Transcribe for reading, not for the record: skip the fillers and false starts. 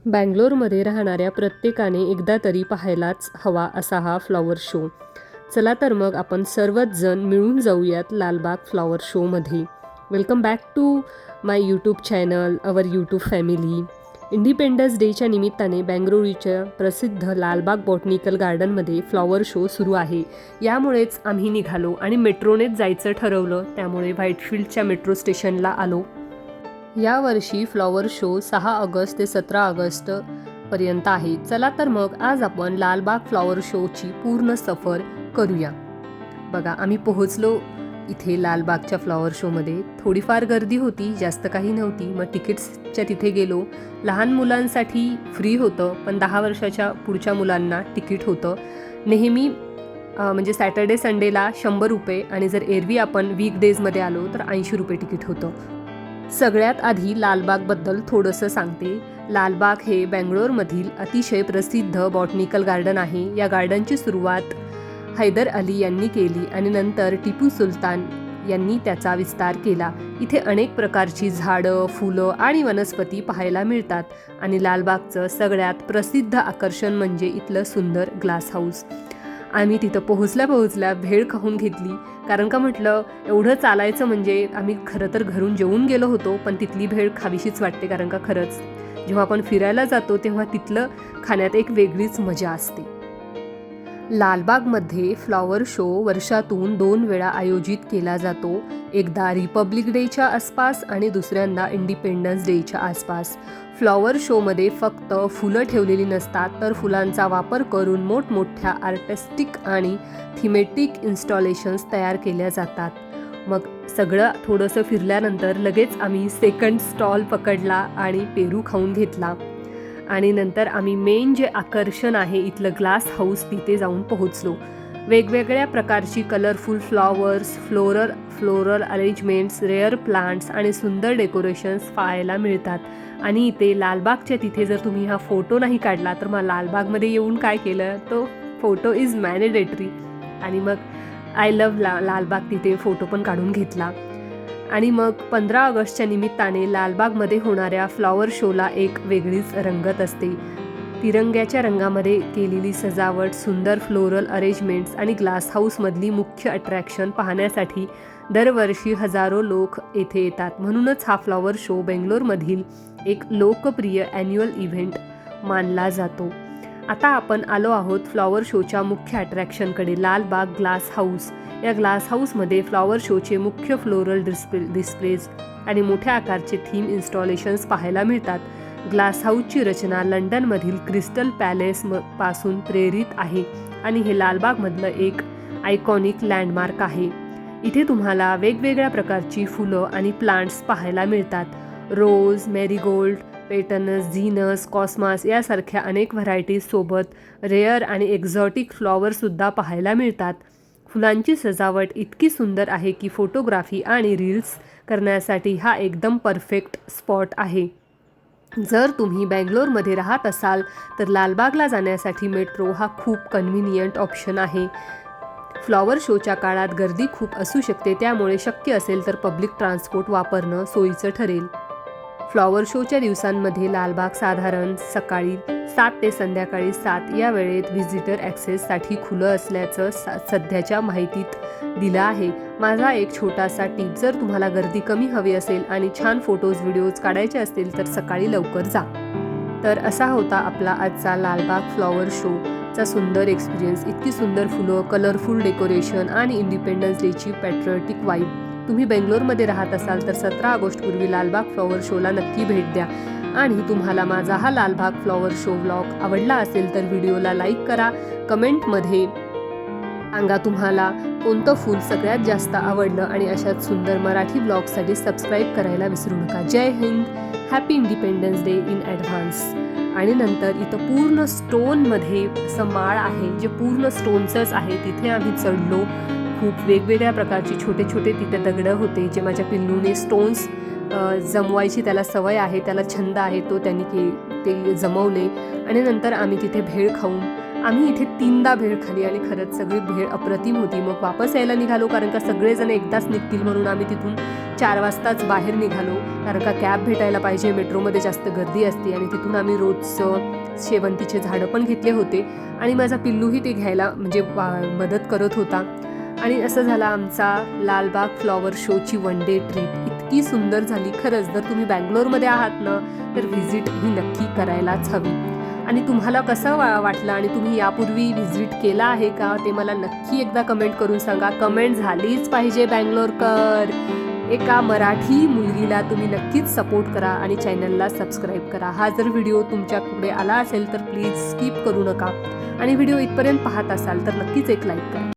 बंगलोरमध्ये राहणाऱ्या प्रत्येकाने एकदा तरी पाहायलाच हवा असा हा फ्लॉवर शो. चला तर मग आपण सर्वच जण मिळून जाऊयात लालबाग फ्लॉवर शोमध्ये. Welcome back to my YouTube channel, our YouTube family. Independence डेच्या निमित्ताने बेंगळुरूच्या प्रसिद्ध लालबाग बॉटनिकल गार्डनमध्ये फ्लॉवर शो सुरू आहे. यामुळेच आम्ही निघालो आणि मेट्रोनेच जायचं ठरवलं. त्यामुळे व्हाईटफील्डच्या मेट्रो स्टेशनला आलो. यावर्षी फ्लॉवर शो 6 ऑगस्ट ते 17 ऑगस्ट पर्यंत आहे. चला तर मग आज आपण लालबाग फ्लॉवर शोची पूर्ण सफर करूया. बघा, आम्ही पोहोचलो इथे लालबागच्या फ्लॉवर शोमध्ये. थोडीफार गर्दी होती, जास्त काही नव्हती. मग तिकीट्सच्या तिथे गेलो. लहान मुलांसाठी फ्री होतं, पण 10 वर्षाच्या पुढच्या मुलांना तिकीट होतं. नेहमी म्हणजे सॅटर्डे संडेला 100 रुपये आणि जर एरवी आपण वीकडेजमध्ये आलो तर 80 रुपये तिकीट होतं. सगळ्यात आधी लालबागबद्दल थोडंसं सांगते. लालबाग हे बेंगळुरूमधील अतिशय प्रसिद्ध बॉटनिकल गार्डन आहे. या गार्डनची सुरुवात हैदर अली यांनी केली आणि नंतर टिपू सुलतान यांनी त्याचा विस्तार केला. इथे अनेक प्रकारची झाडं, फुलं आणि वनस्पती पाहायला मिळतात. आणि लालबागचं सगळ्यात प्रसिद्ध आकर्षण म्हणजे इथलं सुंदर ग्लास हाऊस. आम्ही तिथं पोहोचल्या भेळ खाऊन घेतली. कारण का म्हटलं, एवढं चालायचं म्हणजे आम्ही खरं तर घरून जेवून गेलो होतो, पण तिथली भेळ खावीशीच वाटते. कारण का खरंच जेव्हा आपण फिरायला जातो तेव्हा तिथलं खाण्यात एक वेगळीच मजा असते. लालबागमध्ये फ्लॉवर शो वर्षातून 2 वेळा आयोजित केला जातो. एकदा रिपब्लिक डेच्या आसपास आणि दुसऱ्यांदा इंडिपेंडन्स डेच्या आसपास. फ्लॉवर शोमध्ये फक्त फुलं ठेवलेली नसतात, तर फुलांचा वापर करून मोठमोठ्या आर्टिस्टिक आणि थिमेटिक इन्स्टॉलेशन्स तयार केल्या जातात. मग सगळं थोडंसं फिरल्यानंतर लगेच आम्ही सेकंड स्टॉल पकडला आणि पेरू खाऊन घेतला. आणि नंतर आम्ही मेन जे आकर्षण आहे इथलं ग्लास हाऊस, तिथे जाऊन पोहोचलो. वेगवेगळ्या प्रकारची colourful flowers, floral arrangements, rare plants आणि सुंदर डेकोरेशन्स पाहायला मिळतात. आणि इथे लालबागच्या तिथे जर तुम्ही हा फोटो नाही काढला तर मग लालबागमध्ये येऊन काय केलं, तो फोटो इज मॅनेडेटरी. आणि मग आय लव्ह लालबाग तिथे फोटो पण काढून घेतला. आणि मग 15 ऑगस्टच्या निमित्ताने लालबागमध्ये होणाऱ्या फ्लॉवर शोला एक वेगळीच रंगत असते. तिरंग्याच्या रंगामध्ये केलेली सजावट, सुंदर फ्लोरल अरेंजमेंट्स आणि ग्लास हाऊसमधली मुख्य अट्रॅक्शन पाहण्यासाठी दरवर्षी हजारो लोक येथे येतात. म्हणूनच हा फ्लॉवर शो बेंगलोरमधील एक लोकप्रिय ॲन्युअल इव्हेंट मानला जातो. आता आपण आलो आहोत फ्लॉवर शोच्या मुख्य अट्रॅक्शनकडे, लालबाग ग्लास हाऊस. या ग्लास हाऊसमध्ये फ्लॉवर शोचे मुख्य फ्लोरल डिस्प्लेज आणि मोठ्या आकारचे थीम इन्स्टॉलेशन्स पाहायला मिळतात. ग्लास हाऊसची रचना लंडनमधील क्रिस्टल पॅलेस पासून प्रेरित आहे आणि हे लालबागमधलं एक आयकॉनिक लँडमार्क आहे. इथे तुम्हाला वेगवेगळ्या प्रकारची फुलं आणि प्लांट्स पाहायला मिळतात. रोज, मेरीगोल्ड, पेटनस, झीनस, कॉस्मास यासारख्या अनेक व्हरायटीज सोबत रेअर आणि एक्झॉटिक फ्लॉवरसुद्धा पाहायला मिळतात. फुलांची सजावट इतकी सुंदर आहे की फोटोग्राफी आणि रील्स करण्यासाठी हा एकदम परफेक्ट स्पॉट आहे. जर तुम्ही बेंगलोरमध्ये राहत असाल तर लालबागला जाण्यासाठी मेट्रो हा खूप कन्व्हिनियंट ऑप्शन आहे. फ्लॉवर शोच्या काळात गर्दी खूप असू शकते, त्यामुळे शक्य असेल तर पब्लिक ट्रान्सपोर्ट वापरणं सोयीचं ठरेल. फ्लॉवर शोच्या दिवसांमध्ये लालबाग साधारण सकाळी 7 ते संध्याकाळी 7 या वेळेत व्हिजिटर ॲक्सेससाठी खुलं असल्याचं सध्याच्या माहितीत दिलं आहे. माझा एक छोटासा टिप, जर तुम्हाला गर्दी कमी हवी असेल आणि छान व्हिडिओज काढायचे असतील तर सकाळी लवकर जा. तर असा होता आपला आजचा लालबाग फ्लॉवर शोचा सुंदर एक्सपिरियन्स. इतकी सुंदर फुलं, कलरफुल डेकोरेशन आणि इंडिपेंडन्स डेची पॅट्रिऑटिक वाईब. तुम्ही बेंगलोरमध्ये राहत असाल तर 17 ऑगस्टपूर्वी लालबाग फ्लॉवर शोला नक्की भेट द्या. आणि तुम्हाला माझा हा लालबाग फ्लॉवर शो व्लॉग आवडला असेल तर व्हिडिओला लाईक करा. कमेंटमध्ये सांगा तुम्हाला कोणतं फूल सगळ्यात जास्त आवडलं. आणि अशाच सुंदर मराठी ब्लॉगसाठी सबस्क्राईब करायला विसरू नका. Jai Hind, happy independence day in advance. आणि नंतर इथं पूर्ण स्टोनमध्ये असं माळ आहे, जे पूर्ण स्टोनचंच आहे. तिथे आम्ही चढलो. खूप वेगवेगळ्या प्रकारची छोटे छोटे तिथे दगडं होते, जे माझ्या पिल्लूने स्टोन्स जमवायची त्याला सवय आहे, त्याला छंद आहे, तो त्यांनी ते जमवले. आणि नंतर आम्ही तिथे भेळ खाऊन आम्ही इथे 3दा भेळ खाली आणि खरंच सगळी भेळ अप्रतिम होती. मग वापस यायला निघालो कारण का सगळेजण एकदाच निघतील म्हणून आम्ही तिथून 4 वाजताच बाहेर निघालो. कारण का कॅब भेटायला पाहिजे, मेट्रोमध्ये जास्त गर्दी असते. आणि तिथून आम्ही रोजचं शेवंतीचे झाडं पण घेतले होते आणि माझा पिल्लूही ते घ्यायला म्हणजे मदत करत होता. आणि असं झाला आमचा लालबाग फ्लॉवर शोची वन डे ट्रिप. इतकी सुंदर झाली खरंच. जर तुम्ही बँगलोरमध्ये आहात ना तर व्हिजिट ही नक्की करायलाच हवी. आणि तुम्हाला कसं वाटलं आणि तुम्ही यापूर्वी व्हिजिट केला आहे का ते मला नक्की एकदा कमेंट करून सांगा. कमेंट झालीच पाहिजे बँगलोरकर. एका मराठी मुलगीला तुम्ही नक्कीच सपोर्ट करा आणि चॅनलला सबस्क्राईब करा. हा जर व्हिडिओ तुमच्या पुढे आला असेल तर प्लीज स्किप करू नका आणि व्हिडिओ इथपर्यंत पाहत असाल तर नक्कीच एक लाईक करा.